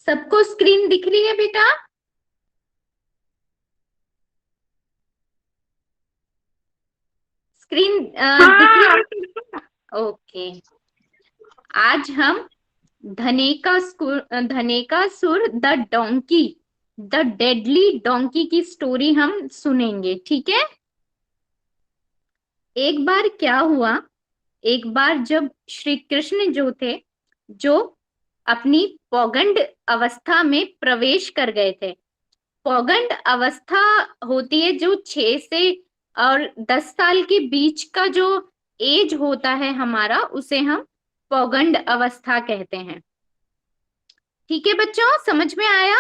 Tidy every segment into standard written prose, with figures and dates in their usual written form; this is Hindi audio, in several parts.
सबको स्क्रीन दिख रही है बेटा? स्क्रीन दिख रही है? ओके। आज हम Dhenukasur the donkey, the deadly donkey की स्टोरी हम सुनेंगे, ठीक है? एक बार क्या हुआ, एक बार जब श्री कृष्ण जो थे, जो अपनी पौगंड अवस्था में प्रवेश कर गए थे। पौगंड अवस्था होती है जो 6 से और 10 साल के बीच का जो एज होता है हमारा, उसे हम पौगंड अवस्था कहते हैं। ठीक है बच्चों, समझ में आया?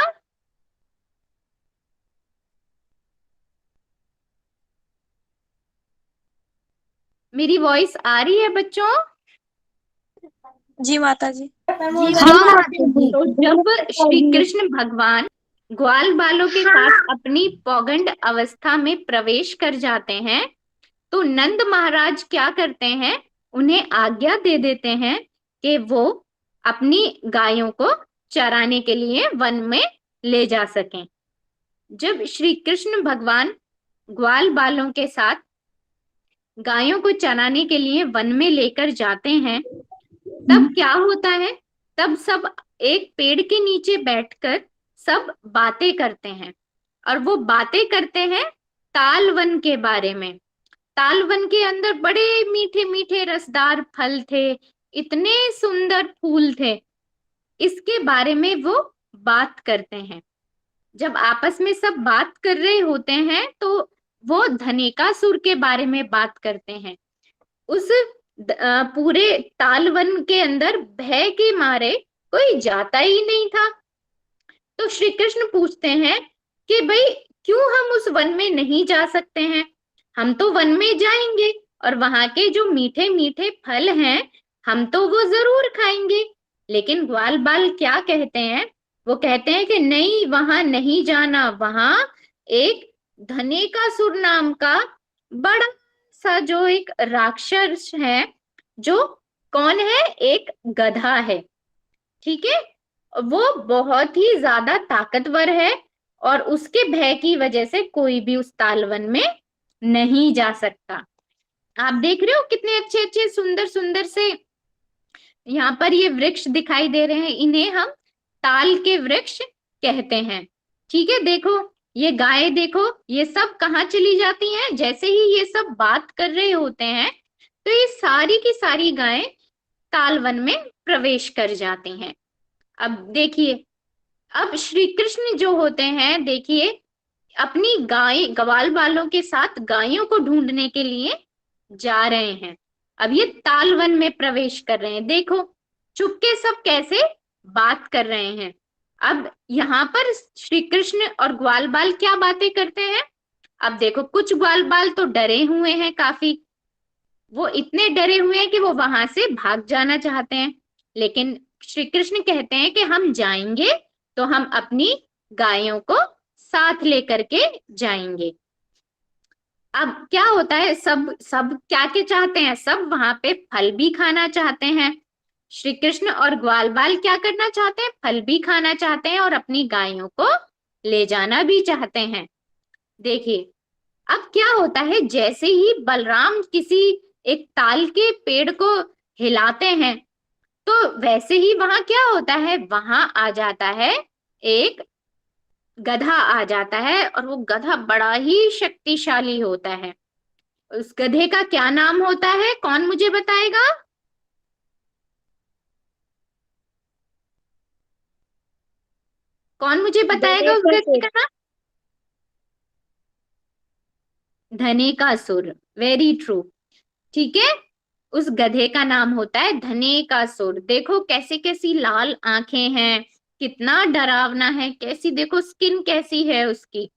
मेरी वॉइस आ रही है बच्चों? जी माता जी। जी हाँ बच्चों, माता जी। तो जब श्री कृष्ण भगवान ग्वाल बालों के साथ अपनी पौगंड अवस्था में प्रवेश कर जाते हैं, तो नंद महाराज क्या करते हैं, उन्हें आज्ञा दे देते हैं कि वो अपनी गायों को चराने के लिए वन में ले जा सकें। जब श्री कृष्ण भगवान ग्वाल बालों के साथ गायों को चराने के लिए वन में लेकर जाते हैं, तब क्या होता है, तब सब एक पेड़ के नीचे बैठकर सब बातें करते हैं। और वो बातें करते हैं तालवन के बारे में। तालवन के अंदर बड़े मीठे मीठे रसदार फल थे, इतने सुंदर फूल थे, इसके बारे में वो बात करते हैं। जब आपस में सब बात कर रहे होते हैं तो वो धनेकासुर के बारे में बात करते हैं। उस पूरे तालवन के अंदर भय के मारे कोई जाता ही नहीं था। तो श्री कृष्ण पूछते हैं कि भाई क्यों हम उस वन में नहीं जा सकते हैं? हम तो वन में जाएंगे और वहां के जो मीठे मीठे फल हैं, हम तो वो जरूर खाएंगे। लेकिन ग्वाल बाल क्या कहते हैं, वो कहते हैं कि नहीं, वहां नहीं जाना। वहां एक धनेकासुर नाम का बड़ा सा जो एक राक्षस है, जो कौन है, एक गधा है, ठीक है? वो बहुत ही ज्यादा ताकतवर है और उसके भय की वजह से कोई भी उस तालवन में नहीं जा सकता। आप देख रहे हो कितने अच्छे अच्छे सुंदर सुंदर से यहाँ पर ये वृक्ष दिखाई दे रहे हैं, इन्हें हम ताल के वृक्ष कहते हैं। ठीक है, देखो ये गाय, देखो ये सब कहाँ चली जाती हैं, जैसे ही ये सब बात कर रहे होते हैं तो ये सारी की सारी गायें तालवन में प्रवेश कर जाती हैं। अब देखिए, अब श्री कृष्ण जो होते हैं, देखिए अपनी गाय ग्वाल बालों के साथ गायों को ढूंढने के लिए जा रहे हैं। अब ये तालवन में प्रवेश कर रहे हैं, देखो चुपके सब कैसे बात कर रहे हैं। अब यहाँ पर श्री कृष्ण और ग्वाल बाल क्या बातें करते हैं, अब देखो कुछ ग्वाल बाल तो डरे हुए हैं काफी, वो इतने डरे हुए हैं कि वो वहां से भाग जाना चाहते हैं। लेकिन श्री कृष्ण कहते हैं कि हम जाएंगे तो हम अपनी गायों को साथ लेकर के जाएंगे। अब क्या होता है, सब सब क्या क्या चाहते हैं, सब वहां पे फल भी खाना चाहते हैं। श्री कृष्ण और ग्वाल बाल क्या करना चाहते हैं, फल भी खाना चाहते हैं और अपनी गायों को ले जाना भी चाहते हैं। देखिए अब क्या होता है, जैसे ही बलराम किसी एक ताल के पेड़ को हिलाते हैं, तो वैसे ही वहां क्या होता है, वहां आ जाता है एक गधा आ जाता है, और वो गधा बड़ा ही शक्तिशाली होता है। उस गधे का क्या नाम होता है, कौन मुझे बताएगा? कौन मुझे बताएगा उस गधे धनेकासुर। का नाम? धनेकासुर, वेरी ट्रू। ठीक है, उस गधे का नाम होता है धनेकासुर। देखो कैसी कैसी लाल आंखें हैं, कितना डरावना है, कैसी देखो स्किन कैसी है उसकी।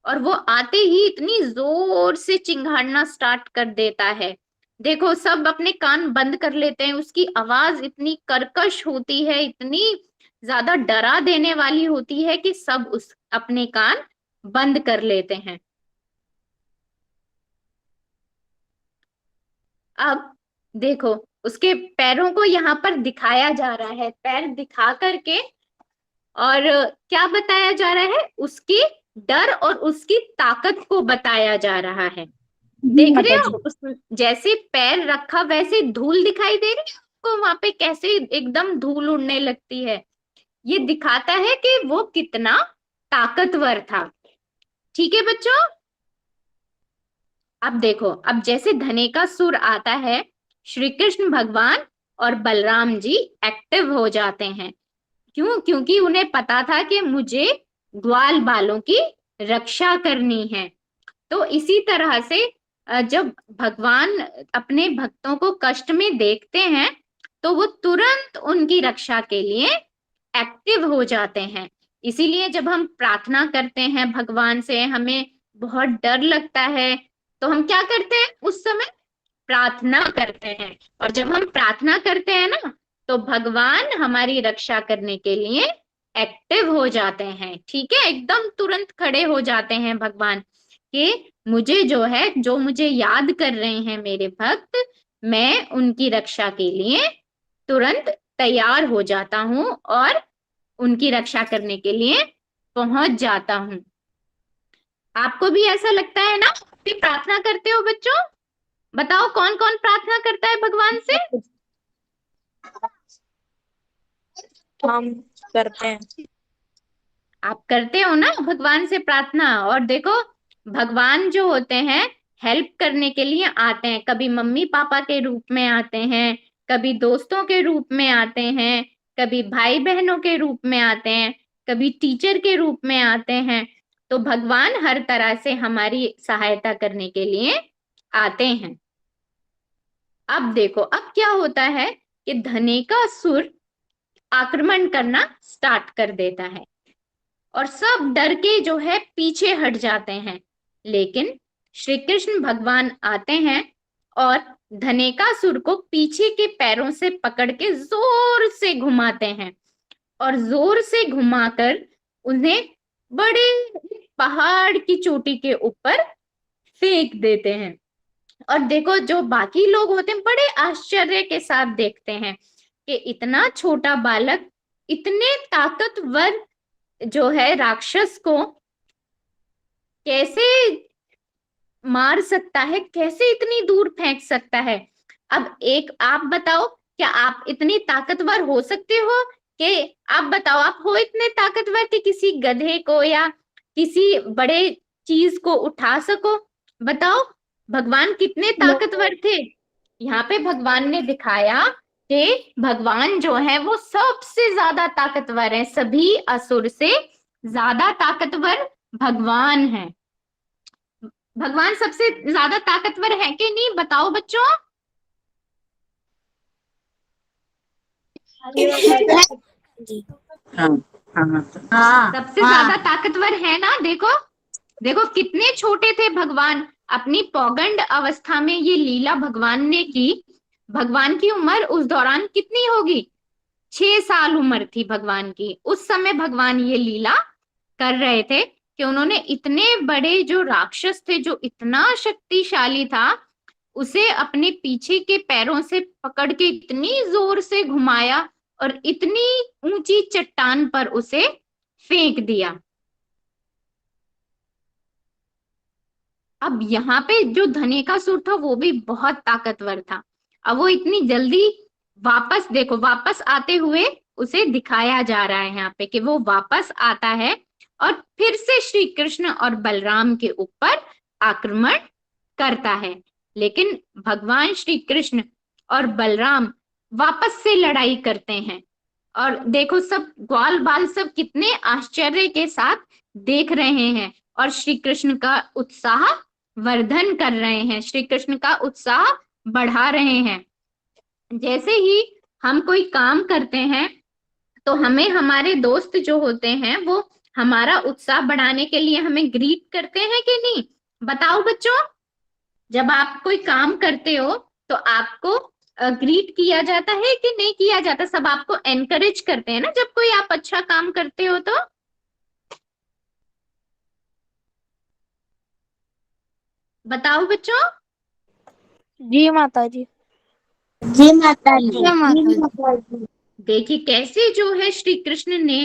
और वो आते ही इतनी जोर से चिंघाड़ना स्टार्ट कर देता है। देखो सब अपने कान बंद कर लेते हैं, उसकी आवाज इतनी कर्कश होती है, इतनी ज्यादा डरा देने वाली होती है कि सब उस अपने कान बंद कर लेते हैं। अब देखो उसके पैरों को यहाँ पर दिखाया जा रहा है, पैर दिखा करके और क्या बताया जा रहा है, उसकी डर और उसकी ताकत को बताया जा रहा है। जी देख रहे माता जी। हो, उस जैसे पैर रखा वैसे धूल दिखाई दे रही है आपको, वहां पे कैसे एकदम धूल उड़ने लगती है। ये दिखाता है कि वो कितना ताकतवर था। ठीक है बच्चों। अब देखो, अब जैसे धने का सुर आता है, श्री कृष्ण भगवान और बलराम जी एक्टिव हो जाते हैं। क्यों? क्योंकि उन्हें पता था कि मुझे ग्वाल बालों की रक्षा करनी है। तो इसी तरह से जब भगवान अपने भक्तों को कष्ट में देखते हैं, तो वो तुरंत उनकी रक्षा के लिए एक्टिव हो जाते हैं। इसीलिए जब हम प्रार्थना करते हैं भगवान से, हमें बहुत डर लगता है, तो हम क्या करते हैं उस समय? प्रार्थना करते हैं। और जब हम प्रार्थना करते हैं ना, तो भगवान हमारी रक्षा करने के लिए एक्टिव हो जाते हैं। ठीक है, एकदम तुरंत खड़े हो जाते हैं भगवान कि मुझे जो है, जो मुझे याद कर रहे हैं मेरे भक्त, मैं उनकी रक्षा के लिए तुरंत तैयार हो जाता हूँ और उनकी रक्षा करने के लिए पहुंच जाता हूँ। आपको भी ऐसा लगता है ना? आप भी प्रार्थना करते हो बच्चों? बताओ कौन कौन प्रार्थना करता है भगवान से? हम करते हैं। आप करते हो ना भगवान से प्रार्थना? और देखो, भगवान जो होते हैं हेल्प करने के लिए आते हैं। कभी मम्मी पापा के रूप में आते हैं, कभी दोस्तों के रूप में आते हैं, कभी भाई बहनों के रूप में आते हैं, कभी टीचर के रूप में आते हैं। तो भगवान हर तरह से हमारी सहायता करने के लिए आते हैं। अब देखो, अब क्या होता है कि धने का सुर आक्रमण करना स्टार्ट कर देता है और सब डर के जो है पीछे हट जाते हैं। लेकिन श्री कृष्ण भगवान आते हैं और धनेकासुर को पीछे के पैरों से पकड़ के जोर से घुमाते हैं और जोर से घुमाकर उन्हें बड़े पहाड़ की चोटी के ऊपर फेंक देते हैं। और देखो, जो बाकी लोग होते हैं बड़े आश्चर्य के साथ देखते हैं कि इतना छोटा बालक इतने ताकतवर जो है राक्षस को कैसे मार सकता है, कैसे इतनी दूर फेंक सकता है। अब एक आप बताओ, क्या आप इतनी ताकतवर हो सकते हो? कि आप बताओ, आप हो इतने ताकतवर कि किसी गधे को या किसी बड़े चीज को उठा सको? बताओ, भगवान कितने ताकतवर थे। यहाँ पे भगवान ने दिखाया कि भगवान जो है वो सबसे ज्यादा ताकतवर है, सभी असुर से ज्यादा ताकतवर भगवान है। भगवान सबसे ज्यादा ताकतवर है कि नहीं, बताओ बच्चों? जी। हाँ हाँ हाँ सबसे ज्यादा ताकतवर है ना। देखो, देखो कितने छोटे थे भगवान। अपनी पौगंड अवस्था में ये लीला भगवान ने की। भगवान की उम्र उस दौरान कितनी होगी? 6 साल उम्र थी भगवान की। उस समय भगवान ये लीला कर रहे थे कि उन्होंने इतने बड़े जो राक्षस थे, जो इतना शक्तिशाली था, उसे अपने पीछे के पैरों से पकड़ के इतनी जोर से घुमाया और इतनी ऊंची चट्टान पर उसे फेंक दिया। अब यहाँ पे जो धनेकासुर था वो भी बहुत ताकतवर था। अब वो इतनी जल्दी वापस, देखो वापस आते हुए उसे दिखाया जा रहा है यहाँ पे कि वो वापस आता है और फिर से श्री कृष्ण और बलराम के ऊपर आक्रमण करता है। लेकिन भगवान श्री कृष्ण और बलराम वापस से लड़ाई करते हैं। और देखो, सब ग्वाल बाल सब कितने आश्चर्य के साथ देख रहे हैं और श्री कृष्ण का उत्साह वर्धन कर रहे हैं, श्री कृष्ण का उत्साह बढ़ा रहे हैं। जैसे ही हम कोई काम करते हैं, तो हमें हमारे दोस्त जो होते हैं वो हमारा उत्साह बढ़ाने के लिए हमें ग्रीट करते हैं कि नहीं? बताओ बच्चों। जब आप कोई काम करते हो तो आपको ग्रीट किया जाता है कि नहीं किया जाता? सब आपको एनकरेज करते हैं ना जब कोई आप अच्छा काम करते हो तो? बताओ बच्चों। जी माता जी। जी माता जी। जी माता जी। देखिए कैसे जो है श्री कृष्ण ने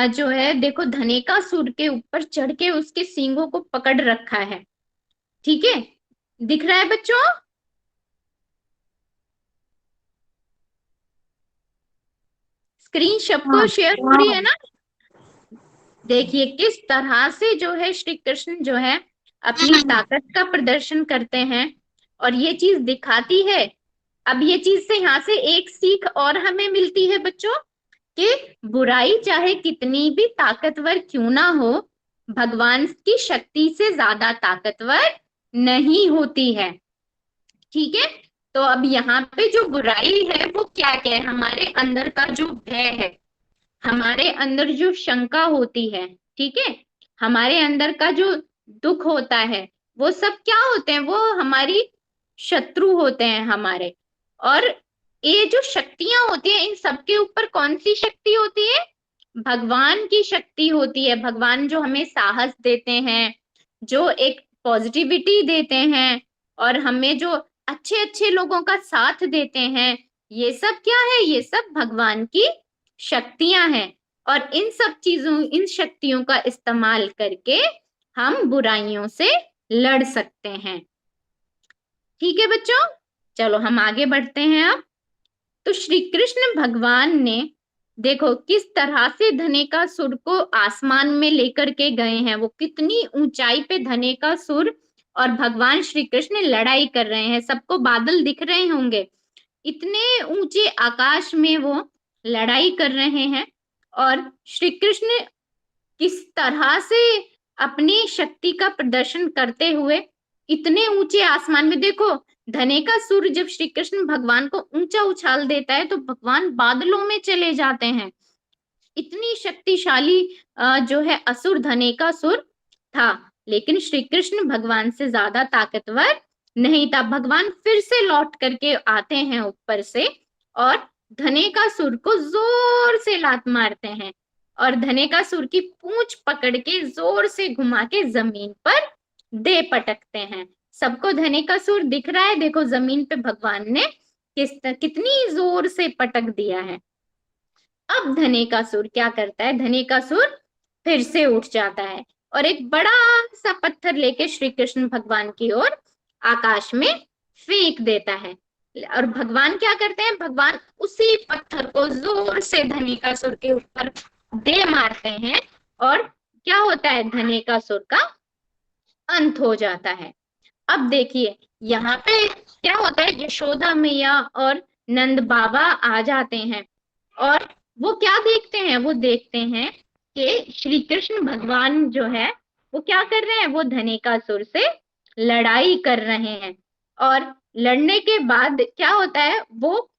जो है देखो धनेकासुर के ऊपर चढ़ के उसके सींगों को पकड़ रखा है। ठीक है, दिख रहा है बच्चों? स्क्रीन सबको शेयर हो रही है ना? देखिए किस तरह से जो है श्री कृष्ण जो है अपनी ताकत का प्रदर्शन करते हैं और ये चीज दिखाती है। अब ये चीज से यहाँ से एक सीख और हमें मिलती है बच्चों कि बुराई चाहे कितनी भी ताकतवर क्यों ना हो, भगवान की शक्ति से ज्यादा ताकतवर नहीं होती है। ठीक है, तो अब यहाँ पे जो बुराई है वो क्या क्या है? हमारे अंदर का जो भय है, हमारे अंदर जो शंका होती है, ठीक है, हमारे अंदर का जो दुख होता है, वो सब क्या होते हैं? वो हमारी शत्रु होते हैं हमारे। और ये जो शक्तियां होती है, इन सबके ऊपर कौन सी शक्ति होती है? भगवान की शक्ति होती है। भगवान जो हमें साहस देते हैं, जो एक पॉजिटिविटी देते हैं और हमें जो अच्छे अच्छे लोगों का साथ देते हैं, ये सब क्या है? ये सब भगवान की शक्तियां हैं। और इन सब चीजों, इन शक्तियों का इस्तेमाल करके हम बुराइयों से लड़ सकते हैं। ठीक है बच्चों, चलो हम आगे बढ़ते हैं। अब तो श्री कृष्ण भगवान ने देखो किस तरह से धनेकासुर को आसमान में लेकर के गए हैं। वो कितनी ऊंचाई पे धनेकासुर और भगवान श्री कृष्ण लड़ाई कर रहे हैं। सबको बादल दिख रहे होंगे, इतने ऊंचे आकाश में वो लड़ाई कर रहे हैं। और श्री कृष्ण किस तरह से अपनी शक्ति का प्रदर्शन करते हुए इतने ऊंचे आसमान में, देखो धनेकासुर जब श्री कृष्ण भगवान को ऊंचा उछाल देता है तो भगवान बादलों में चले जाते हैं। इतनी शक्तिशाली जो है असुर धनेकासुर था, लेकिन श्री कृष्ण भगवान से ज्यादा ताकतवर नहीं था। भगवान फिर से लौट करके आते हैं ऊपर से और धनेकासुर को जोर से लात मारते हैं और धनेकासुर की पूंछ पकड़ के जोर से घुमा के जमीन पर दे पटकते हैं। सबको धनेकासुर दिख रहा है? देखो जमीन पे भगवान ने कितनी जोर से पटक दिया है। अब धनेकासुर क्या करता है? धनेकासुर फिर से उठ जाता है और एक बड़ा सा पत्थर लेके श्री कृष्ण भगवान की ओर आकाश में फेंक देता है। और भगवान क्या करते हैं? भगवान उसी पत्थर को जोर से धनेकासुर के ऊपर दे मारते हैं और क्या होता है? धनेकासुर का अंत हो जाता है। अब देखिए यहाँ पे क्या होता है? यशोदा मैया और नंद बाबा आ जाते हैं और वो क्या देखते हैं? वो देखते हैं कि श्री कृष्ण भगवान जो है वो क्या कर रहे हैं? वो धनेकासुर से लड़ाई कर रहे हैं और लड़ने के बाद क्या होता है? वो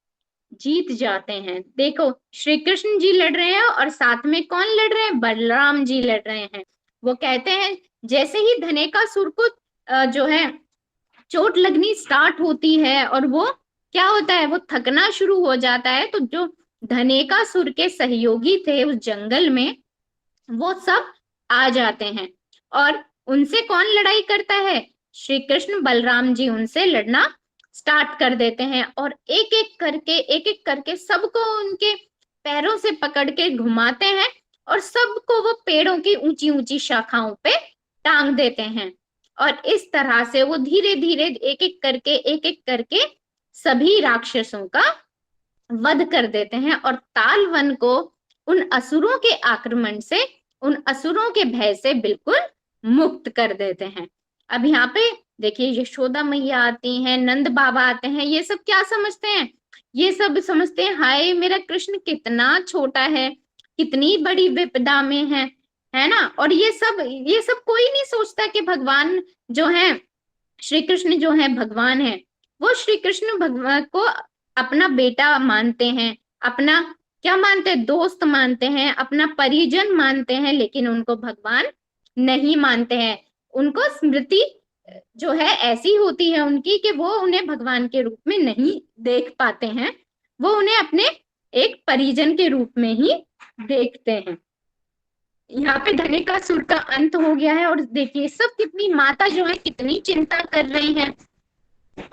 जीत जाते हैं। देखो श्री कृष्ण जी लड़ रहे हैं और साथ में कौन लड़ रहे हैं? बलराम जी लड़ रहे हैं। वो कहते हैं जैसे ही धनेकासुर को जो है चोट लगनी स्टार्ट होती है और वो क्या होता है? वो थकना शुरू हो जाता है, तो जो धनेकासुर के सहयोगी थे उस जंगल में, वो सब आ जाते हैं और उनसे कौन लड़ाई करता है? श्री कृष्ण बलराम जी उनसे लड़ना स्टार्ट कर देते हैं और एक एक करके सबको उनके पैरों से पकड़ के घुमाते हैं और सबको वो पेड़ों की ऊंची ऊंची शाखाओं पे टांग देते हैं। और इस तरह से वो धीरे धीरे एक एक करके सभी राक्षसों का वध कर देते हैं और तालवन को उन असुरों के आक्रमण से, उन असुरों के भय से बिल्कुल मुक्त कर देते हैं। अब यहाँ पे देखिए यशोदा मैया आती हैं, नंद बाबा आते हैं। ये सब क्या समझते हैं? ये सब समझते हैं हाय मेरा कृष्ण कितना छोटा है, कितनी बड़ी विपदा में है ना। और ये सब कोई नहीं सोचता कि भगवान जो है, श्री कृष्ण जो है भगवान है, वो श्री कृष्ण भगवान को अपना बेटा मानते हैं, अपना क्या मानते हैं? दोस्त मानते हैं, अपना परिजन मानते हैं, लेकिन उनको भगवान नहीं मानते हैं। उनको स्मृति जो है ऐसी होती है उनकी कि वो उन्हें भगवान के रूप में नहीं देख पाते हैं, वो उन्हें अपने एक परिजन के रूप में ही देखते हैं। यहाँ पे धनेकासुर का अंत हो गया है और देखिए सब कितनी माता जो है कितनी चिंता कर रही हैं।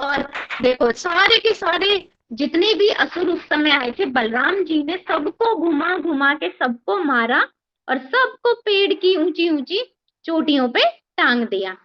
और देखो सारे के सारे जितने भी असुर उस समय आए थे, बलराम जी ने सबको घुमा घुमा के सबको मारा और सबको पेड़ की ऊंची ऊंची चोटियों पे टांग दिया।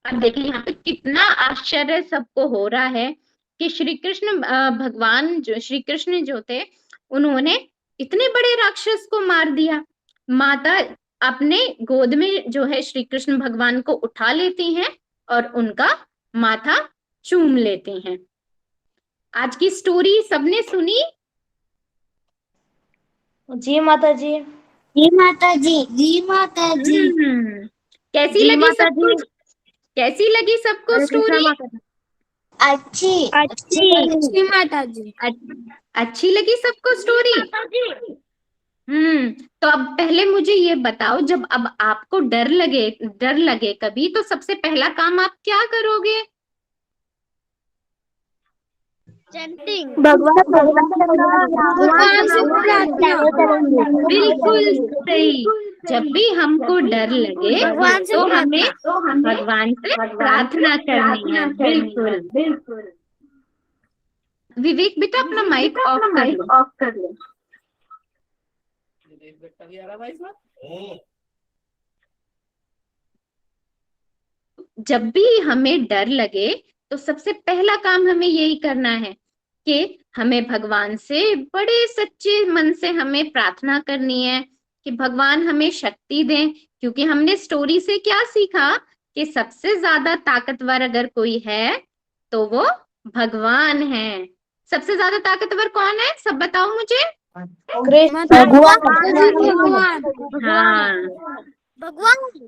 अब देखिए यहाँ पे कितना आश्चर्य सबको हो रहा है कि श्री कृष्ण भगवान जो श्री कृष्ण जो थे उन्होंने इतने बड़े राक्षस को मार दिया। माता अपने गोद में जो है श्री कृष्ण भगवान को उठा लेती हैं और उनका माथा चूम लेती हैं। आज की स्टोरी सबने सुनी? जी माता जी। जी माता जी। जी माता जी। कैसी जी लगी माता सबको? जी। कैसी लगी सबको हरे कृष्णा स्टोरी? माता जी। अच्छी। अच्छी माता जी। अच्छी लगी सबको स्टोरी? तो अब पहले मुझे ये बताओ, जब अब आपको डर लगे कभी, तो सबसे पहला काम आप क्या करोगे? भगवान भगवान से प्रार्थना करेंगे। बिल्कुल सही। जब भी हमको डर लगे भगवान से तो प्रार्थना। हमें भगवान से प्रार्थना करनी है। बिल्कुल। विवेक बेटा अपना माइक ऑफ कर लो। जब भी हमें डर लगे तो सबसे पहला काम हमें यही करना है कि हमें भगवान से बड़े सच्चे मन से हमें प्रार्थना करनी है कि भगवान हमें शक्ति दें। क्योंकि हमने स्टोरी से क्या सीखा कि सबसे ज्यादा ताकतवर अगर कोई है तो वो भगवान है। सबसे ज्यादा ताकतवर कौन है, सब बताओ मुझे। भगवान। हाँ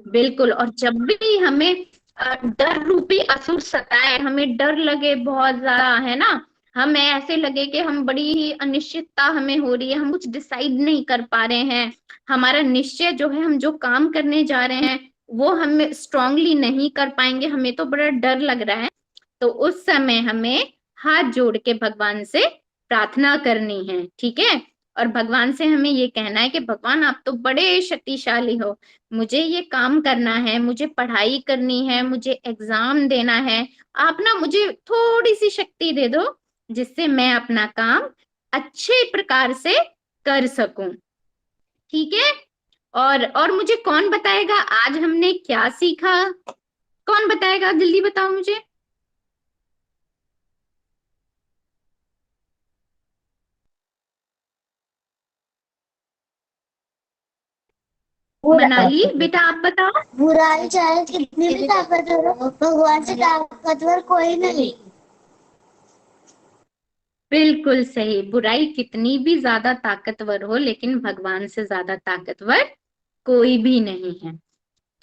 बिल्कुल। और जब भी हमें डर रूपी असुर सताए, हमें डर लगे बहुत ज्यादा, है ना, हमें ऐसे लगे कि हम बड़ी ही अनिश्चितता हमें हो रही है, हम कुछ डिसाइड नहीं कर पा रहे हैं, हमारा निश्चय जो है, हम जो काम करने जा रहे हैं वो हम स्ट्रांगली नहीं कर पाएंगे, हमें तो बड़ा डर लग रहा है, तो उस समय हमें हाथ जोड़ के भगवान से प्रार्थना करनी है। ठीक है। और भगवान से हमें ये कहना है कि भगवान आप तो बड़े शक्तिशाली हो, मुझे ये काम करना है, मुझे पढ़ाई करनी है, मुझे एग्जाम देना है, आप ना मुझे थोड़ी सी शक्ति दे दो जिससे मैं अपना काम अच्छे प्रकार से कर सकूं। ठीक है। और मुझे कौन बताएगा आज हमने क्या सीखा? कौन बताएगा, जल्दी बताओ मुझे। मनाली बेटा आप बताओ। बुराई चाहे कितनी भी ताकतवर हो, भगवान से ताकतवर कोई नहीं। बिल्कुल सही। बुराई कितनी भी ज्यादा ताकतवर हो लेकिन भगवान से ज्यादा ताकतवर कोई भी नहीं है।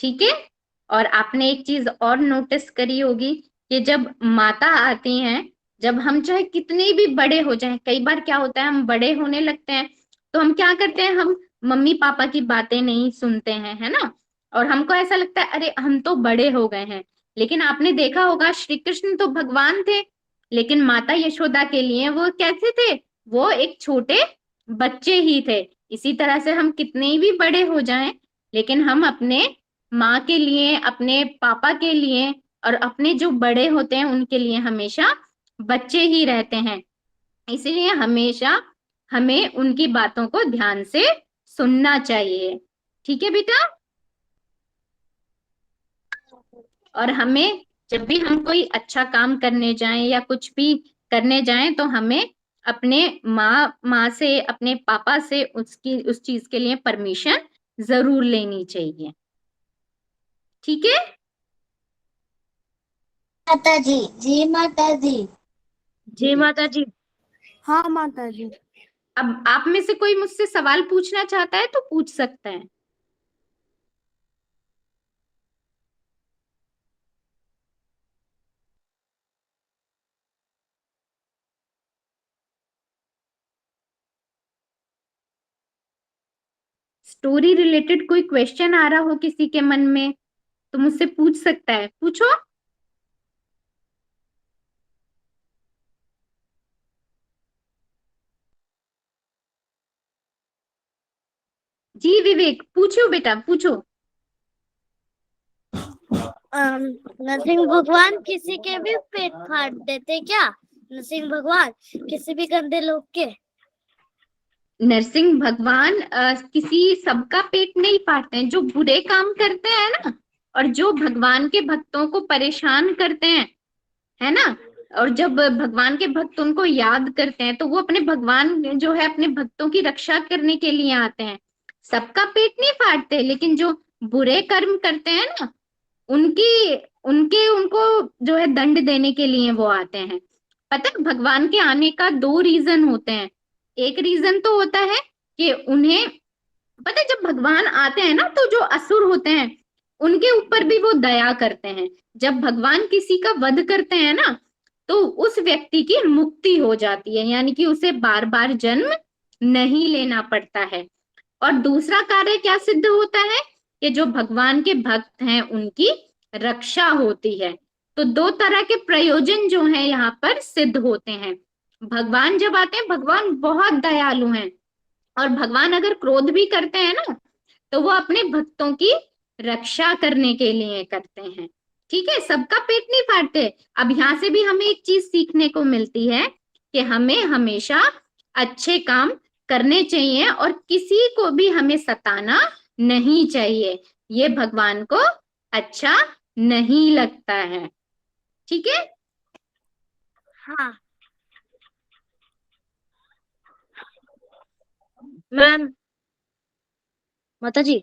ठीक है। और आपने एक चीज और नोटिस करी होगी कि जब माता आती हैं, जब हम चाहे कितने भी बड़े हो जाएं, कई बार क्या होता है हम बड़े होने लगते हैं तो हम क्या करते हैं, हम मम्मी पापा की बातें नहीं सुनते हैं, है ना, और हमको ऐसा लगता है अरे हम तो बड़े हो गए हैं। लेकिन आपने देखा होगा श्री कृष्ण तो भगवान थे लेकिन माता यशोदा के लिए वो कैसे थे, वो एक छोटे बच्चे ही थे। इसी तरह से हम कितने भी बड़े हो जाएं लेकिन हम अपने माँ के लिए, अपने पापा के लिए और अपने जो बड़े होते हैं उनके लिए हमेशा बच्चे ही रहते हैं। इसलिए हमेशा हमें उनकी बातों को ध्यान से सुनना चाहिए। ठीक है बेटा। और हमें जब भी हम कोई अच्छा काम करने जाएं या कुछ भी करने जाएं तो हमें अपने माँ से, अपने पापा से उस चीज के लिए परमिशन जरूर लेनी चाहिए। ठीक है। माता जी। जी माता जी। जी माता जी। हाँ माता जी। अब आप में से कोई मुझसे सवाल पूछना चाहता है तो पूछ सकता है। स्टोरी रिलेटेड कोई क्वेश्चन आ रहा हो किसी के मन में तो मुझसे पूछ सकता है, पूछो। जी विवेक पूछो बेटा पूछो। नरसिंह भगवान किसी के भी पेट फाड़ देते क्या? नरसिंह भगवान किसी भी गंदे लोग के? नरसिंह भगवान किसी सबका पेट नहीं फाड़ते हैं। जो बुरे काम करते हैं ना, और जो भगवान के भक्तों को परेशान करते हैं, है ना, और जब भगवान के भक्त उनको याद करते हैं तो वो अपने भगवान जो है अपने भक्तों की रक्षा करने के लिए आते हैं। सबका पेट नहीं फाड़ते, लेकिन जो बुरे कर्म करते हैं ना, उनकी उनके उनको जो है दंड देने के लिए वो आते हैं। पता है भगवान के आने का दो रीजन होते हैं। एक रीजन तो होता है कि उन्हें पता है, जब भगवान आते हैं ना तो जो असुर होते हैं उनके ऊपर भी वो दया करते हैं। जब भगवान किसी का वध करते हैं ना तो उस व्यक्ति की मुक्ति हो जाती है, यानी कि उसे बार बार जन्म नहीं लेना पड़ता है। और दूसरा कार्य क्या सिद्ध होता है कि जो भगवान के भक्त हैं उनकी रक्षा होती है। तो दो तरह के प्रयोजन जो हैं यहाँ पर सिद्ध होते हैं। भगवान जब आते हैं, भगवान बहुत दयालु हैं, और भगवान अगर क्रोध भी करते हैं ना तो वो अपने भक्तों की रक्षा करने के लिए करते हैं। ठीक है, सबका पेट नहीं फाड़ते। अब यहाँ से भी हमें एक चीज सीखने को मिलती है कि हमें हमेशा अच्छे काम करने चाहिए और किसी को भी हमें सताना नहीं चाहिए। ये भगवान को अच्छा नहीं लगता है। ठीक है। हाँ मैम। माता जी,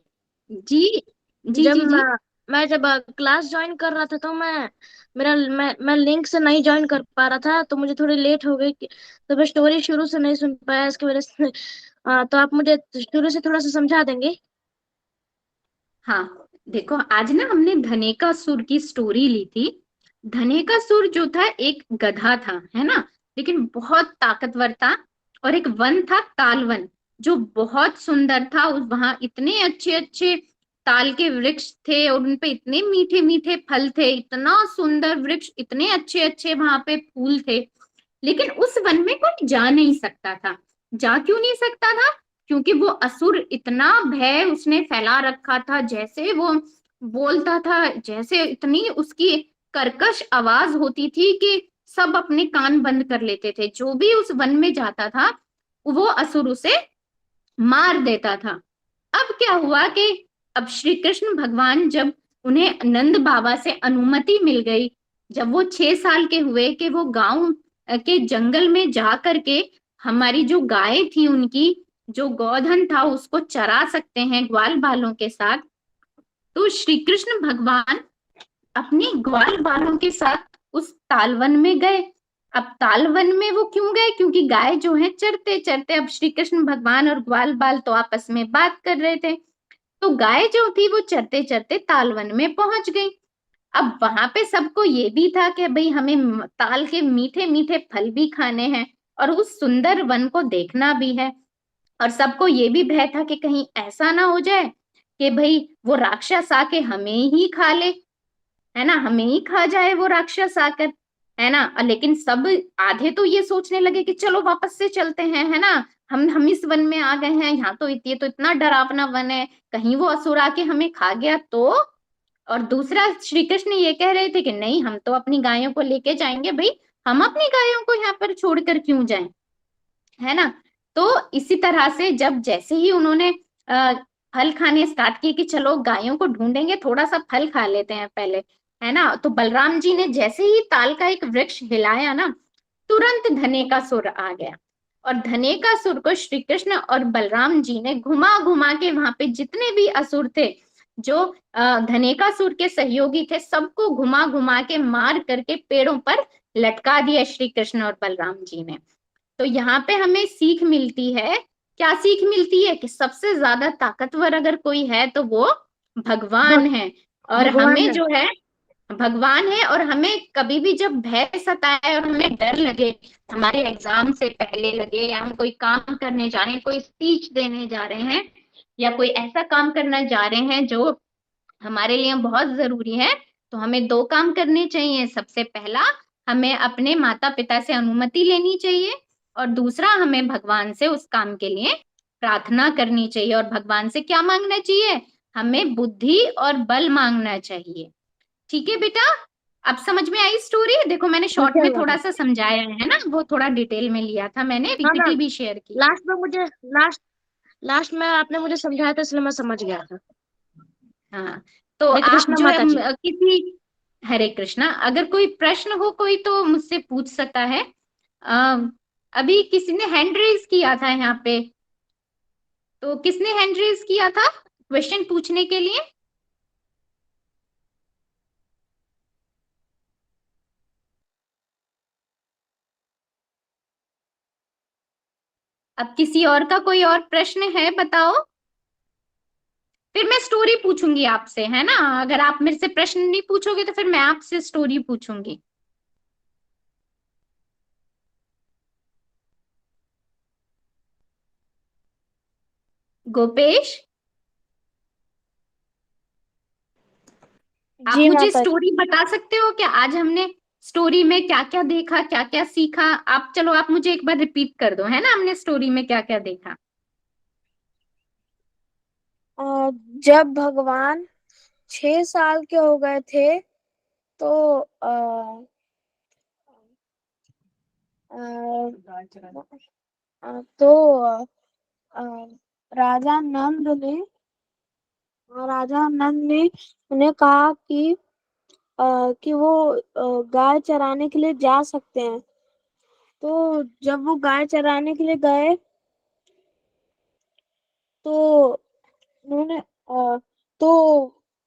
जी जी जब जी जी। मैं जब क्लास ज्वाइन कर रहा था तो मैं लिंक से नहीं ज्वाइन कर पा रहा था, तो मुझे थोड़ी लेट हो गई तो मैं स्टोरी शुरू से नहीं सुन पाया इसकी वजह से। तो आप मुझे शुरू से थोड़ा सा समझा देंगे? हाँ देखो, आज ना हमने धनेकासुर की स्टोरी ली थी। धनेकासुर जो था एक गधा था, है ना, लेकिन बहुत ताकतवर था। और एक वन था तालवन, जो बहुत सुंदर था। उस वहां इतने अच्छे अच्छे ताल के वृक्ष थे और उनपे इतने मीठे मीठे फल थे, इतना सुंदर वृक्ष, इतने अच्छे अच्छे वहां पे फूल थे। लेकिन उस वन में कोई जा नहीं सकता था। जा क्यों नहीं सकता था? क्योंकि वो असुर, इतना भय उसने फैला रखा था। जैसे वो बोलता था, जैसे इतनी उसकी कर्कश आवाज होती थी कि सब अपने कान बंद कर लेते थे। जो भी उस वन में जाता था वो असुर उसे मार देता था। अब क्या हुआ कि अब श्री कृष्ण भगवान, जब उन्हें नंद बाबा से अनुमति मिल गई, जब वो 6 साल के हुए कि वो गांव के जंगल में जा करके हमारी जो गाय थी, उनकी जो गोधन था, उसको चरा सकते हैं ग्वाल बालों के साथ, तो श्री कृष्ण भगवान अपने ग्वाल बालों के साथ उस तालवन में गए। अब तालवन में वो क्यों गए? क्योंकि गाय जो है चरते चरते, अब श्री कृष्ण भगवान और ग्वाल बाल तो आपस में बात कर रहे थे, तो गाय जो थी वो चरते चरते तालवन में पहुंच गई। अब वहां पे सबको ये भी था कि भाई हमें ताल के मीठे मीठे फल भी खाने हैं और उस सुंदर वन को देखना भी है। और सबको ये भी भय था कि कहीं ऐसा ना हो जाए कि भाई वो राक्षस आके हमें ही खा ले, है ना, हमें ही खा जाए वो राक्षस आकर, है ना। लेकिन सब आधे तो ये सोचने लगे कि चलो वापस से चलते हैं, है ना, हम इस वन में आ गए हैं, यहाँ तो ये तो इतना डरावना वन है, कहीं वो असुर आके हमें खा गया तो। और दूसरा, श्री कृष्ण ये कह रहे थे कि नहीं, हम तो अपनी गायों को लेके जाएंगे भाई, हम अपनी गायों को यहाँ पर छोड़कर क्यों जाएं, है ना। तो इसी तरह से जब जैसे ही उन्होंने फल खाने स्टार्ट किए कि चलो गायों को ढूंढेंगे, थोड़ा सा फल खा लेते हैं पहले, है ना, तो बलराम जी ने जैसे ही ताल का एक वृक्ष हिलाया ना, तुरंत धनेकासुर आ गया। और धनेकासुर को श्री कृष्ण और बलराम जी ने घुमा घुमा के, वहां पे जितने भी असुर थे जो धनेकासुर के सहयोगी थे, सबको घुमा घुमा के मार करके पेड़ों पर लटका दिया श्री कृष्ण और बलराम जी ने। तो यहाँ पे हमें सीख मिलती है। क्या सीख मिलती है? कि सबसे ज्यादा ताकतवर अगर कोई है तो वो भगवान है। और हमें जो है भगवान है, और हमें कभी भी जब भय सताए और हमें डर लगे, हमारे एग्जाम से पहले लगे, या हम कोई काम करने जा रहे हैं, कोई स्पीच देने जा रहे हैं, या कोई ऐसा काम करना जा रहे हैं जो हमारे लिए बहुत जरूरी है, तो हमें दो काम करने चाहिए। सबसे पहला, हमें अपने माता पिता से अनुमति लेनी चाहिए, और दूसरा, हमें भगवान से उस काम के लिए प्रार्थना करनी चाहिए। और भगवान से क्या मांगना चाहिए? हमें बुद्धि और बल मांगना चाहिए। ठीक है बेटा। अब समझ में आई स्टोरी? देखो मैंने शॉर्ट मुझे में लगा। थोड़ा सा समझाया है ना, वो थोड़ा डिटेल में लिया था मैंने, हाँ पीपीटी मैम, भी शेयर की। लास्ट में मुझे लास्ट में आपने मुझे समझाया था इसलिए मैं समझ गया था। हाँ, तो हरे आप कृष्णा जो है माता जी। किसी, हरे कृष्णा, अगर कोई प्रश्न हो कोई तो मुझसे पूछ सकता है। अ, अभी किसी ने हैंड रेज किया था यहाँ पे, तो किसने हैंड रेज किया था क्वेश्चन पूछने के लिए? अब किसी और का कोई और प्रश्न है, बताओ। फिर मैं स्टोरी पूछूंगी आपसे, है ना? अगर आप मेरे से प्रश्न नहीं पूछोगे तो फिर मैं आपसे स्टोरी पूछूंगी। गोपेश, आप जी मुझे माता जी। स्टोरी बता सकते हो क्या? आज हमने स्टोरी में क्या क्या देखा, क्या क्या सीखा? आप चलो, आप मुझे एक बार रिपीट कर दो, है ना, हमने स्टोरी में क्या क्या देखा। जब भगवान 6 साल के हो गए थे तो तो अ, राजा नंद ने राजा नंद ने उन्हें कहा कि वो गाय चराने के लिए जा सकते हैं। तो जब वो गाय चराने के लिए गए तो उन्होंने तो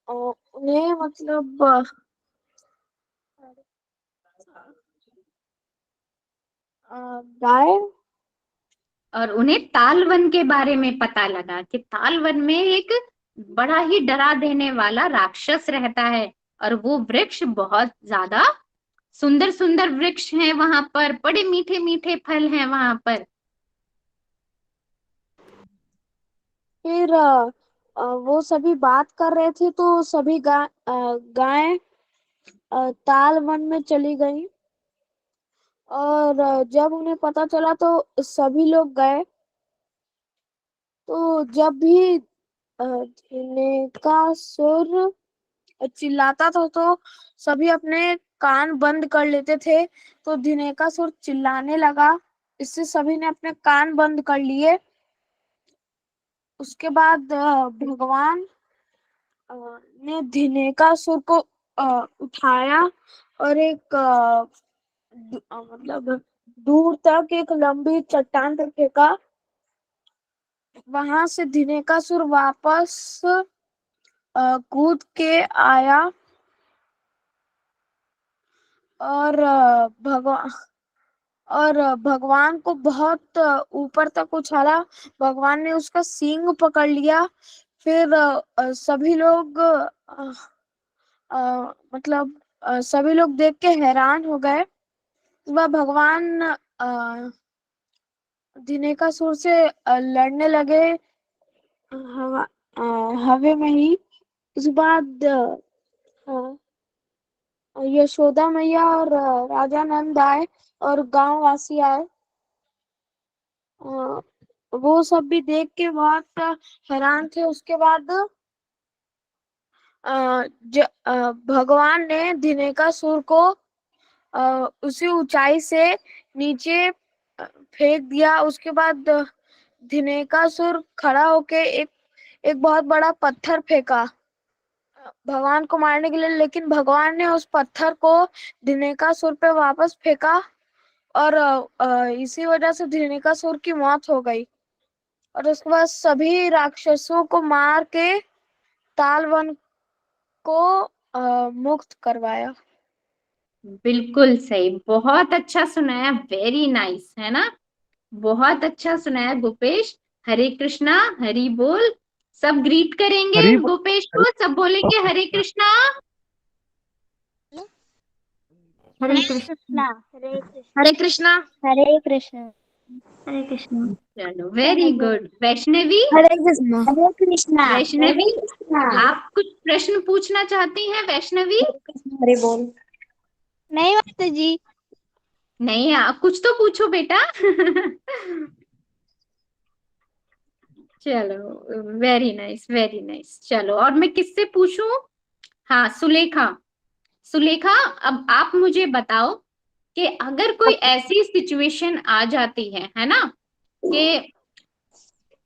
उन्हें मतलब गाय और उन्हें तालवन के बारे में पता लगा कि तालवन में एक बड़ा ही डरा देने वाला राक्षस रहता है, और वो वृक्ष बहुत ज्यादा सुंदर सुंदर वृक्ष हैं वहां पर, बड़े मीठे मीठे फल हैं वहां पर। फिर वो सभी बात कर रहे थे तो सभी गाय ताल वन में चली गई। और जब उन्हें पता चला तो सभी लोग गए। तो जब भी का सुर चिल्लाता था तो सभी अपने कान बंद कर लेते थे। तो धिनेकासुर चिल्लाने लगा, इससे सभी ने अपने कान बंद कर लिए। उसके बाद भगवान ने धिनेकासुर को उठाया और एक मतलब दूर तक एक लंबी चट्टान पर फेंका। वहां से धिनेकासुर वापस कूद के आया और भगवान को बहुत ऊपर तक उछाला। भगवान ने उसका सींग पकड़ लिया। फिर सभी लोग मतलब सभी लोग देख के हैरान हो गए। वह भगवान धिनेकासुर से लड़ने लगे हवा हवे में ही। उस बाद यशोदा मैया और राजा नंद आए और गांव वासी आए। अ, वो सब भी देख के बहुत हैरान थे। उसके बाद भगवान ने धिनेकासुर को उसी ऊंचाई से नीचे फेंक दिया। उसके बाद धिनेकासुर खड़ा होके एक बहुत बड़ा पत्थर फेंका भगवान को मारने के लिए। लेकिन भगवान ने उस पत्थर को धिनेकासुर पे वापस फेंका और इसी वजह से धिनेकासुर की मौत हो गई। और उसके बाद सभी राक्षसों को मार के तालवन को मुक्त करवाया। बिल्कुल सही, बहुत अच्छा सुनाया, वेरी नाइस, है ना? बहुत अच्छा सुनाया गोपेश। हरे कृष्णा, हरि बोल। सब ग्रीट करेंगे हरी गोपेश को, सब बोलेंगे हरे कृष्णा। हरे हरे कृष्ण। कृष्णा हरे कृष्णा हरे कृष्णा। हरे कृष्णा हरे कृष्णा चलो, वेरी गुड। वैष्णवी, हरे कृष्णा। हरे कृष्णा वैष्णवी, हरे कृष्णा आप कुछ प्रश्न पूछना चाहती हैं वैष्णवी? हरे बोल। नहीं माता जी। नहीं, आप कुछ तो पूछो बेटा। चलो, वेरी नाइस वेरी नाइस। चलो, और मैं किससे पूछूं? हाँ, सुलेखा, सुलेखा, अब आप मुझे बताओ कि अगर कोई ऐसी सिचुएशन आ जाती है ना, कि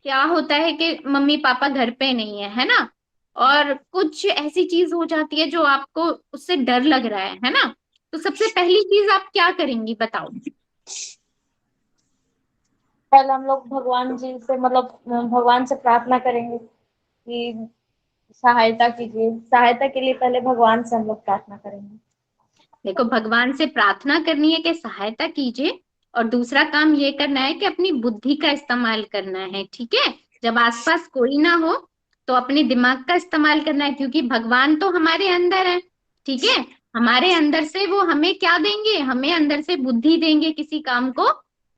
क्या होता है कि मम्मी पापा घर पे नहीं है ना, और कुछ ऐसी चीज हो जाती है जो आपको उससे डर लग रहा है ना, तो सबसे पहली चीज आप क्या करेंगी बताओ। पहले हम लोग भगवान जी से मतलब भगवान से प्रार्थना करेंगे कि सहायता कीजिए। सहायता के लिए पहले भगवान से हम लोग प्रार्थना करेंगे। देखो, भगवान से प्रार्थना करनी है कि सहायता कीजिए, और दूसरा काम ये करना है कि अपनी बुद्धि का इस्तेमाल करना है, ठीक है। जब आसपास कोई ना हो तो अपने दिमाग का इस्तेमाल करना है, क्योंकि भगवान तो हमारे अंदर है, ठीक है। हमारे अंदर से वो हमें क्या देंगे, हमें अंदर से बुद्धि देंगे, किसी काम को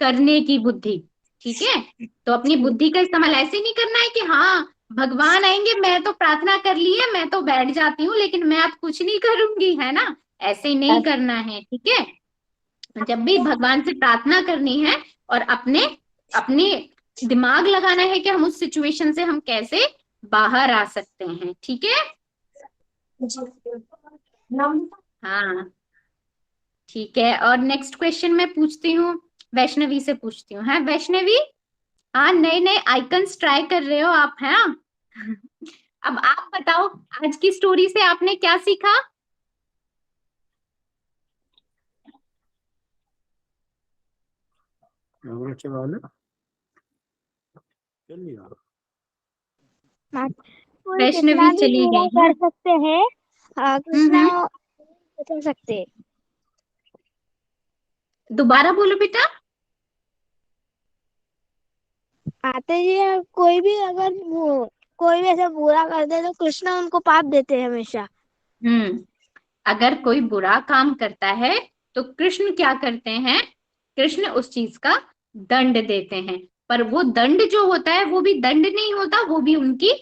करने की बुद्धि, ठीक है। तो अपनी बुद्धि का इस्तेमाल ऐसे नहीं करना है कि हाँ भगवान आएंगे, मैं तो प्रार्थना कर ली है, मैं तो बैठ जाती हूँ, लेकिन मैं अब कुछ नहीं करूंगी, है ना। ऐसे नहीं करना है, ठीक है। जब भी भगवान से प्रार्थना करनी है, और अपने अपने दिमाग लगाना है कि हम उस सिचुएशन से हम कैसे बाहर आ सकते हैं, ठीक है। हाँ, ठीक है। और नेक्स्ट क्वेश्चन मैं पूछती हूँ, वैष्णवी से पूछती हूँ। है वैष्णवी, हाँ, नए नए आइकन्स ट्राई कर रहे हो आप, है। अब आप बताओ, आज की स्टोरी से आपने क्या सीखा। कोई कितना वैष्णवी भी चली बुरा गई कर है। सकते हैं, कृष्णा हम्म। बदल सकते। दोबारा बोलो बेटा। आते ही है, कोई भी अगर कोई भी ऐसा बुरा कर दे तो कृष्णा उनको पाप देते हैं हमेशा। हम्म। अगर कोई बुरा काम करता है तो कृष्ण क्या करते हैं, कृष्ण उस चीज का दंड देते हैं। पर वो दंड जो होता है वो भी दंड नहीं होता, वो भी उनकी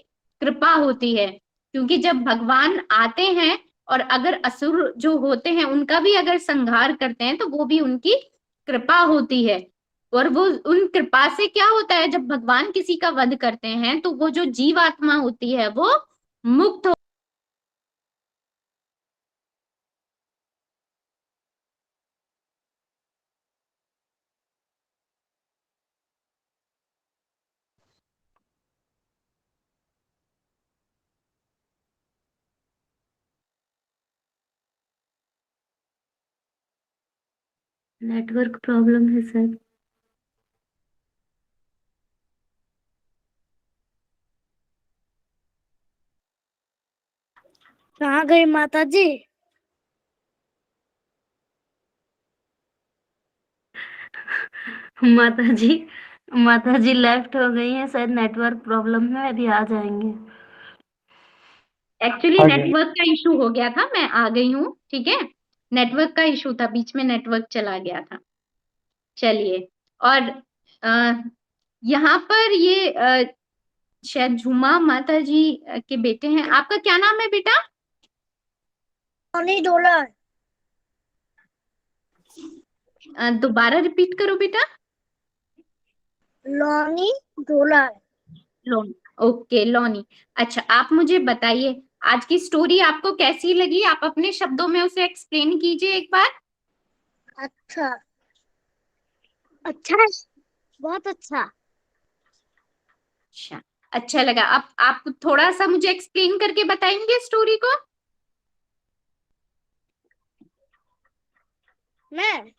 कृपा होती है। क्योंकि जब भगवान आते हैं और अगर असुर जो होते हैं उनका भी अगर संहार करते हैं तो वो भी उनकी कृपा होती है। और वो उन कृपा से क्या होता है, जब भगवान किसी का वध करते हैं तो वो जो जीवात्मा होती है वो मुक्त। नेटवर्क प्रॉब्लम है सर। कहाँ गई माता जी? माता जी, माता जी लेफ्ट हो गई हैं, शायद नेटवर्क प्रॉब्लम है, अभी आ जाएंगे। एक्चुअली नेटवर्क का इशू हो गया था, मैं आ गई हूँ, ठीक है। नेटवर्क का इशू था, बीच में नेटवर्क चला गया था। चलिए। और अ, यहाँ पर ये शायद झूमा माता जी के बेटे हैं। आपका क्या नाम है बेटा। लॉनी डॉलर। दोबारा रिपीट करो बेटा। लॉनी डॉलर। लोनी। ओके, लोनी। अच्छा, आप मुझे बताइए, आज की स्टोरी आपको कैसी लगी, आप अपने शब्दों में उसे एक्सप्लेन कीजिए एक बार। अच्छा, अच्छा, बहुत अच्छा। अच्छा, अच्छा लगा। आप थोड़ा सा मुझे एक्सप्लेन करके बताएंगे स्टोरी को। मैं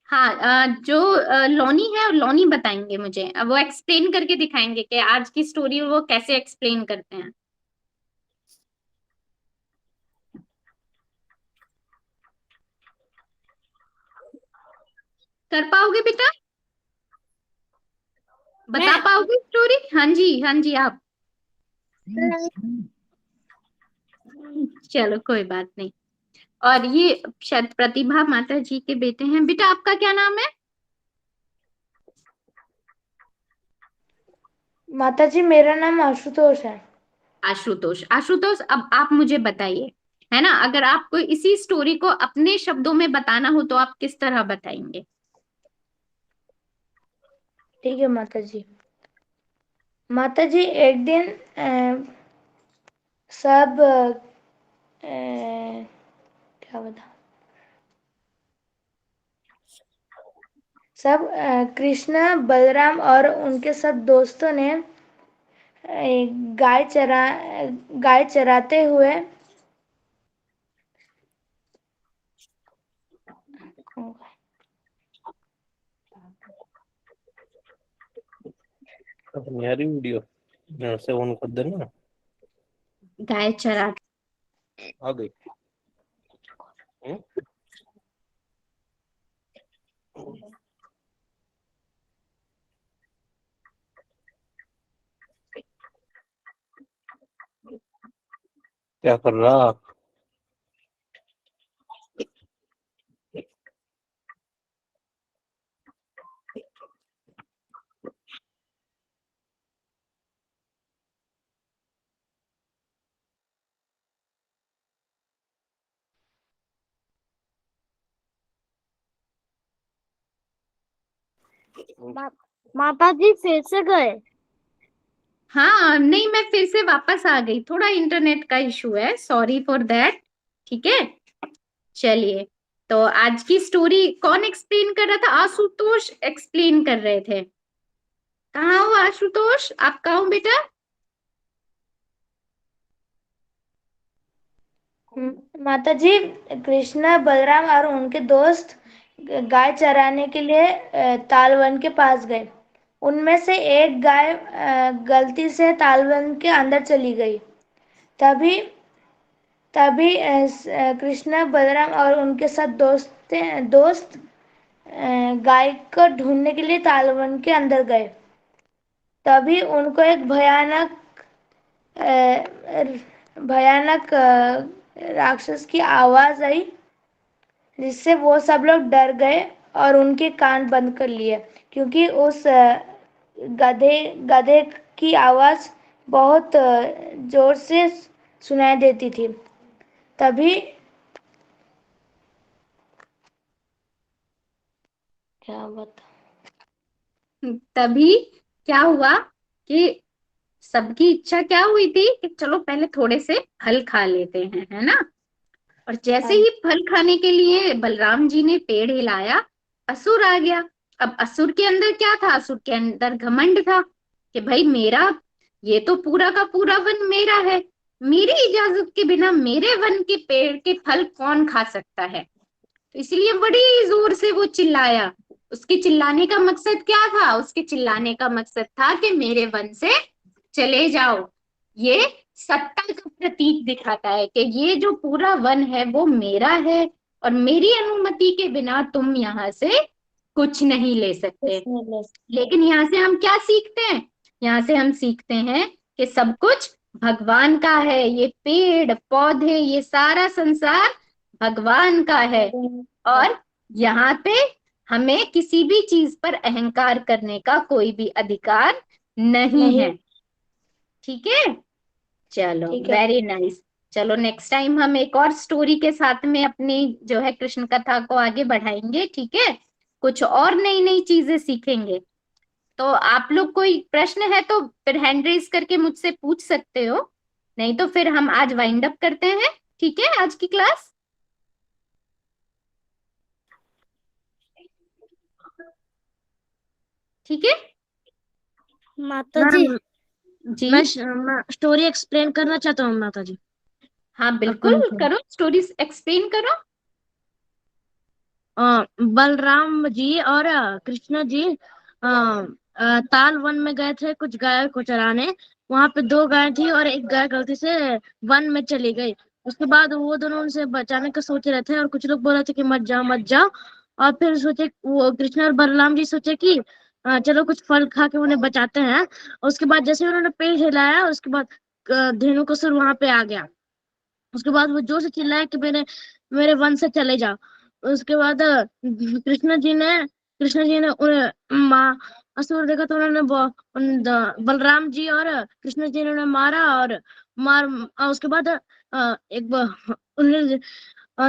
हाँ, जो लोनी है लोनी बताएंगे मुझे, वो एक्सप्लेन करके दिखाएंगे कि आज की स्टोरी वो कैसे एक्सप्लेन करते हैं। कर पाओगे बेटा, बता मैं पाओगे स्टोरी। हाँ जी, हाँ जी, आप। चलो कोई बात नहीं। और ये शायद प्रतिभा माता जी के बेटे हैं। बेटा आपका क्या नाम है। माता जी, मेरा नाम आशुतोष है। आशुतोष। आशुतोष, अब आप मुझे बताइए, है ना, अगर आपको इसी स्टोरी को अपने शब्दों में बताना हो तो आप किस तरह बताएंगे। ठीक है माता जी। माता जी, एक दिन सब क्या बता सब कृष्ण बलराम और उनके सब दोस्तों ने गाय चरा गाय चराते हुए यारी वीडियो से ऑन कर देना। गाय चरा आ गई। क्या कर रहा? माता जी फिर से गए? हाँ नहीं, मैं फिर से वापस आ गई, थोड़ा इंटरनेट का इशू है, सॉरी फॉर दैट। ठीक है, चलिए। तो आज की स्टोरी कौन एक्सप्लेन कर रहा था? आशुतोष एक्सप्लेन कर रहे थे। कहाँ हो आशुतोष? आप कहाँ हो बेटा? माता जी, कृष्ण बलराम और उनके दोस्त गाय चराने के लिए तालवन के पास गए। उनमें से एक गाय गलती से तालवन के अंदर चली गई। तभी तभी कृष्ण बलराम और उनके साथ दोस्त गाय को ढूंढने के लिए तालवन के अंदर गए। तभी उनको एक भयानक राक्षस की आवाज आई, जिससे वो सब लोग डर गए और उनके कान बंद कर लिए, क्योंकि उस गधे की आवाज बहुत जोर से सुनाई देती थी। तभी क्या बता तभी क्या हुआ कि सबकी इच्छा क्या हुई थी कि चलो पहले थोड़े से फल खा लेते हैं, है ना। और जैसे ही फल खाने के लिए बलराम जी ने पेड़ हिलाया, असुर आ गया। अब असुर के अंदर क्या था? असुर के अंदर घमंड था कि भाई मेरा ये तो पूरा का पूरा वन मेरा है, मेरी इजाजत के बिना मेरे वन के पेड़ के फल कौन खा सकता है। तो इसलिए बड़ी जोर से वो चिल्लाया। उसके चिल्लाने का मकसद क्या था? उसके चिल्लाने का मकसद था कि मेरे वन से चले जाओ। ये सत्ता का प्रतीक दिखाता है कि ये जो पूरा वन है वो मेरा है और मेरी अनुमति के बिना तुम यहाँ से कुछ नहीं ले सकते। लेकिन यहाँ से हम क्या सीखते हैं? यहाँ से हम सीखते हैं कि सब कुछ भगवान का है। ये पेड़ पौधे, ये सारा संसार भगवान का है और यहाँ पे हमें किसी भी चीज पर अहंकार करने का कोई भी अधिकार नहीं है। ठीक है, चलो वेरी नाइस। चलो नेक्स्ट टाइम हम एक और स्टोरी के साथ में अपनी जो है कृष्ण कथा को आगे बढ़ाएंगे। ठीक है, कुछ और नई नई चीजें सीखेंगे। तो आप लोग कोई प्रश्न है तो फिर हैंड रेज करके मुझसे पूछ सकते हो, नहीं तो फिर हम आज वाइंड अप करते हैं। ठीक है, आज की क्लास। ठीक है माता जी, जी। मैं स्टोरी एक्सप्लेन करना चाहता हूँ माता जी। हाँ बिल्कुल करो, स्टोरी एक्सप्लेन करो। बलराम जी और कृष्ण जी ताल वन में गए थे कुछ गाय को चराने। वहां पे दो गाय थी और एक गाय गलती से वन में चली गई। उसके बाद वो दोनों उनसे बचाने का सोच रहे थे और कुछ लोग बोल रहे थे कि मत जाओ मत जाओ। और फिर सोचे, वो कृष्ण और बलराम जी सोचे कि चलो कुछ फल खा के उन्हें बचाते हैं। उसके बाद जैसे उन्होंने पेड़ हिलाया, उसके बाद धेनुकासुर वहां पे आ गया। उसके बाद वो जोर से चिल्लाया कि मेरे मेरे वन से चले जाओ। उसके बाद कृष्ण जी ने माँ असुर देखा तो उन्होंने बलराम जी और कृष्ण जी ने उन्हें मारा और उसके बाद एक उन्होंने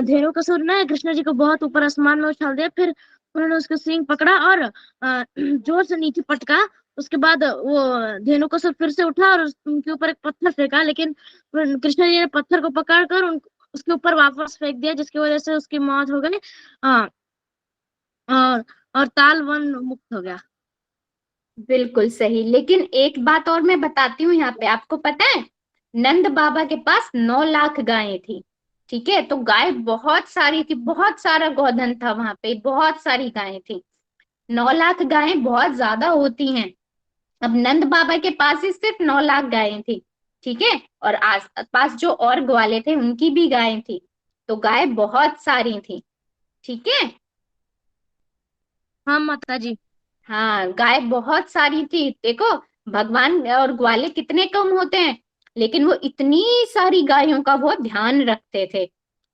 धेनुकासुर ने कृष्ण जी को बहुत ऊपर आसमान में उछाल दिया। फिर उन्होंने उसका सींग पकड़ा और जोर से नीचे पटका। उसके बाद वो धेनुकासुर फिर से उठा और उनके ऊपर एक पत्थर फेंका, लेकिन कृष्ण जी ने पत्थर को पकड़कर उसके ऊपर वापस फेंक दिया, जिसकी वजह से उसकी मौत हो गई। हाँ, और ताल वन मुक्त हो गया। बिल्कुल सही। लेकिन एक बात और मैं बताती हूँ यहाँ पे, आपको पता है नंद बाबा के पास 9 लाख गायें थी। ठीक है, तो गाय बहुत सारी थी, बहुत सारा गोधन था वहां पे, बहुत सारी गायें थी। 9 लाख गायें बहुत ज्यादा होती हैं। अब नंद बाबा के पास ही सिर्फ 9 लाख गायें थी। ठीक है, और आस पास जो और ग्वाले थे उनकी भी गायें थी, तो गाय बहुत सारी थी। ठीक है, हाँ माता जी। हाँ गाय बहुत सारी थी। देखो भगवान और ग्वाले कितने कम होते हैं, लेकिन वो इतनी सारी गायों का वो ध्यान रखते थे।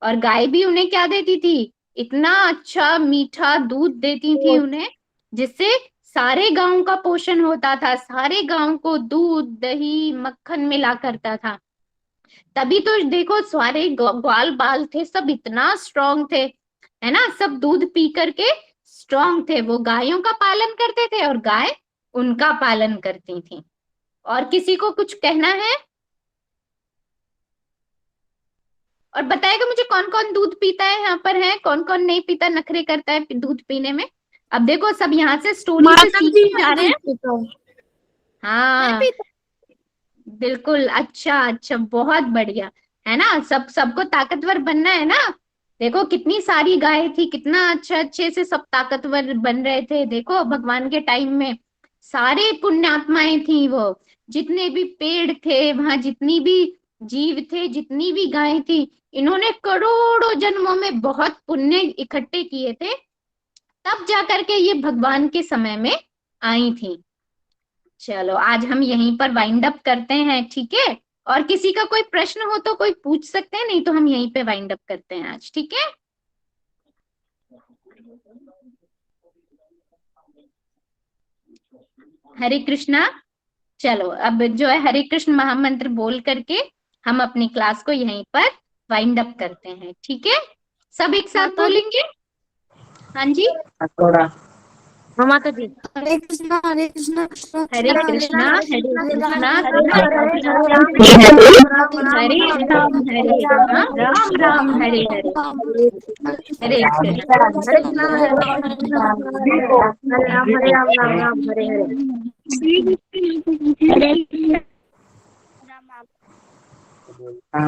और गाय भी उन्हें क्या देती थी, इतना अच्छा मीठा दूध देती थी उन्हें, जिससे सारे गांव का पोषण होता था, सारे गांव को दूध दही मक्खन मिला करता था। तभी तो देखो सारे ग्वाल बाल थे सब इतना स्ट्रांग थे, है ना, सब दूध पी करके स्ट्रांग थे। वो गायों का पालन करते थे और गाय उनका पालन करती थी। और किसी को कुछ कहना है? और बताएगा मुझे कौन कौन दूध पीता है, यहाँ पर है कौन कौन नहीं पीता, नखरे करता है दूध पीने में। अब देखो सब यहाँ से स्टोरी से सीख के जा रहे हैं। हाँ बिल्कुल, अच्छा अच्छा, बहुत बढ़िया, है ना। सबको ताकतवर बनना है ना। देखो कितनी सारी गाय थी, कितना अच्छे से सब ताकतवर बन रहे थे। देखो भगवान के टाइम में सारे पुण्यात्माएं थी, वो जितने भी पेड़ थे वहां, जितनी भी जीव थे, जितनी भी गाय थी, इन्होंने करोड़ों जन्मों में बहुत पुण्य इकट्ठे किए थे, तब जाकर के ये भगवान के समय में आई थी। चलो आज हम यहीं पर वाइंड अप करते हैं, ठीक है। और किसी का कोई प्रश्न हो तो कोई पूछ सकते हैं, नहीं तो हम यहीं पे वाइंड अप करते हैं आज, ठीक है। हरे कृष्णा। चलो अब जो है हरे कृष्ण महामंत्र बोल करके हम अपनी क्लास को यहीं पर वाइंड अप करते हैं, ठीक है। सब एक साथ बोलेंगे। हाँ जी, हाँ माता जी। हरे कृष्णा हरे कृष्णा हरे कृष्णा हरे कृष्णा हरे राम हरे राम राम राम हरे हरे। हरे कृष्णा। हरे कृष्णा हरे राम हरे राम राम राम हरे हरे।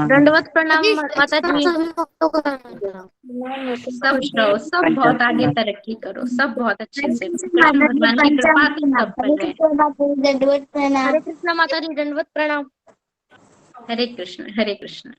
दंडवत प्रणाम माता जी। सब रहो, सब बहुत आगे तरक्की करो, सब बहुत अच्छे से, कृष्ण भगवान की कृपा से सब कर रहे हैं। हरे कृष्णा माता जी, दंडवत प्रणाम। हरे कृष्ण हरे कृष्ण।